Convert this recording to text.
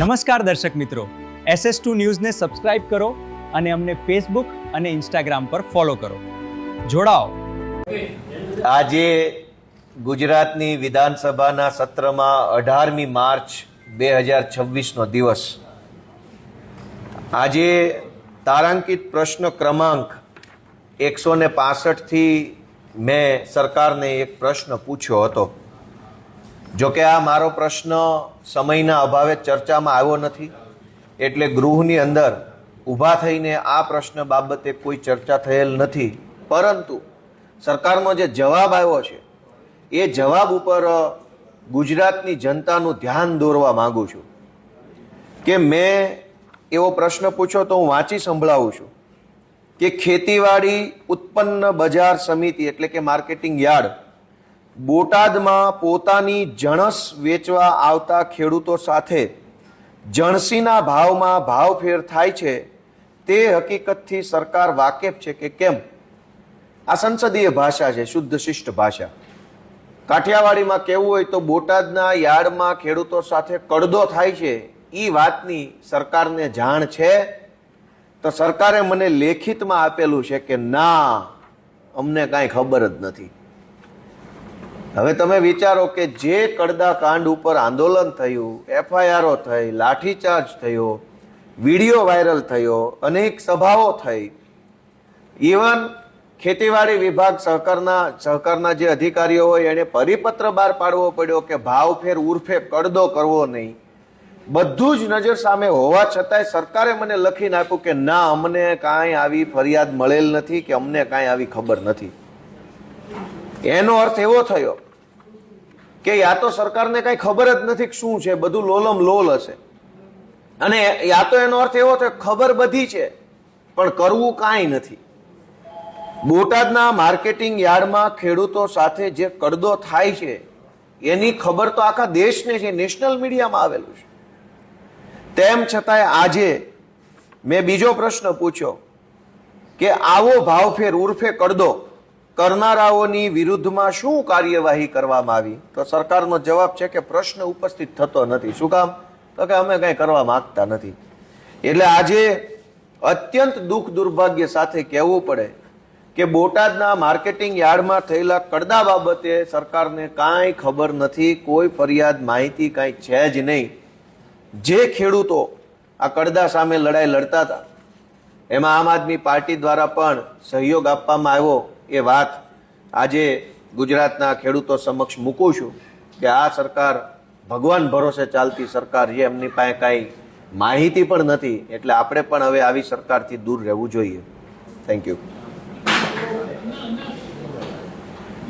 નમસ્કાર દર્શક મિત્રો, SS2 ન્યૂઝને સબસ્ક્રાઇબ કરો અને અમને ફેસબુક અને ઇન્સ્ટાગ્રામ પર ફોલો કરો. જોડાઓ. આજે ગુજરાતની વિધાનસભાના સત્રમાં 18મી માર્ચ 2026નો દિવસ. આજે તારાંકિત પ્રશ્ન ક્રમાંક 165થી મેં સરકારને એક પ્રશ્ન પૂછ્યો હતો. જો કે આ મારો પ્રશ્ન સમયના અભાવે ચર્ચામાં આવ્યો નથી, એટલે ગૃહની અંદર ઊભા થઈને આ પ્રશ્ન બાબતે કોઈ ચર્ચા થયેલ નથી. પરંતુ સરકારનો જે જવાબ આવ્યો છે એ જવાબ ઉપર ગુજરાતની જનતાનું ધ્યાન દોરવા માંગુ છું કે મેં એવો પ્રશ્ન પૂછ્યો તો હું વાંચી સંભળાવું છું કે ખેતીવાડી ઉત્પન્ન બજાર સમિતિ એટલે કે માર્કેટિંગ યાર્ડ બોટાદમાં પોતાની જણસ વેચવા આવતા ખેડૂતો સાથે જણસીના ભાવમાં ભાવફેર થાય છે તે હકીકતથી સરકાર વાકેફ છે કે કેમ? આ સંસદીય ભાષા છે, શુદ્ધ શિષ્ટ ભાષા. કાઠિયાવાડીમાં કહેવું હોય તો બોટાદના યાર્ડમાં ખેડૂતો સાથે કડદો થાય છે, એ વાતની સરકારને જાણ છે? તો સરકારે મને લેખિતમાં આપેલું છે કે ના, અમને કાંઈ ખબર જ નથી. હવે તમે વિચારો કે જે કડદા કાંડ ઉપર આંદોલન થયું, FIRઓ થઈ, લાઠીચાર્જ થયો, વિડીયો વાયરલ થયો, અનેક સભાઓ થઈ, ઇવન ખેતીવાડી વિભાગ સહકારના જે અધિકારીઓ હોય એને પરિપત્ર બહાર પાડવો પડ્યો કે ભાવફેર ઉર્ફે કડદો કરવો નહીં. બધું જ નજર સામે હોવા છતાંય સરકારે મને લખીને આપ્યું કે ના, અમને કાંઈ આવી ફરિયાદ મળેલ નથી કે અમને કાંઈ આવી ખબર નથી. એનો અર્થ એવો થયો કે યા તો સરકારને કાંઈ ખબર જ નથી શું છે, બધું લોલમ લોલ હશે, અને યા તો એનો અર્થ એવો થયો ખબર બધી છે પણ કરવું કાંઈ નથી. બોટાદના માર્કેટિંગ યાર્ડમાં ખેડૂતો સાથે જે કડદો થાય છે એની ખબર તો આખા દેશને છે, નેશનલ મીડિયામાં આવેલું છે. તેમ છતાંય આજે મેં બીજો પ્રશ્ન પૂછ્યો કે આવો ભાવફેર ઉર્ફે કડદો કરનારાઓની વિરુદ્ધમાં શું કાર્યવાહી કરવામાં આવી? તો સરકારનો જવાબ છે કે પ્રશ્ન ઉપસ્થિત થતો નથી. શું કામ? તો કે અમે કંઈ કરવા માંગતા નથી. એટલે આજે અત્યંત દુઃખ દુર્ભાગ્ય સાથે કહેવું પડે કે બોટાદના માર્કેટિંગ યાર્ડમાં થયેલા કડદા બાબતે સરકારને કાંઈ ખબર નથી, કોઈ ફરિયાદ માહિતી કાંઈ છે જ નહીં. જે ખેડૂતો આ કડદા સામે લડાઈ લડતા હતા એમાં આમ આદમી પાર્ટી દ્વારા પણ સહયોગ આપવામાં આવ્યો, એ વાત આજે ગુજરાતના ખેડૂતો સમક્ષ મૂકું છું કે આ સરકાર ભગવાન ભરોસે ચાલતી સરકાર છે, એમની પાસે કાંઈ માહિતી પણ નથી. એટલે આપણે પણ હવે આવી સરકારથી દૂર રહેવું જોઈએ. Thank you.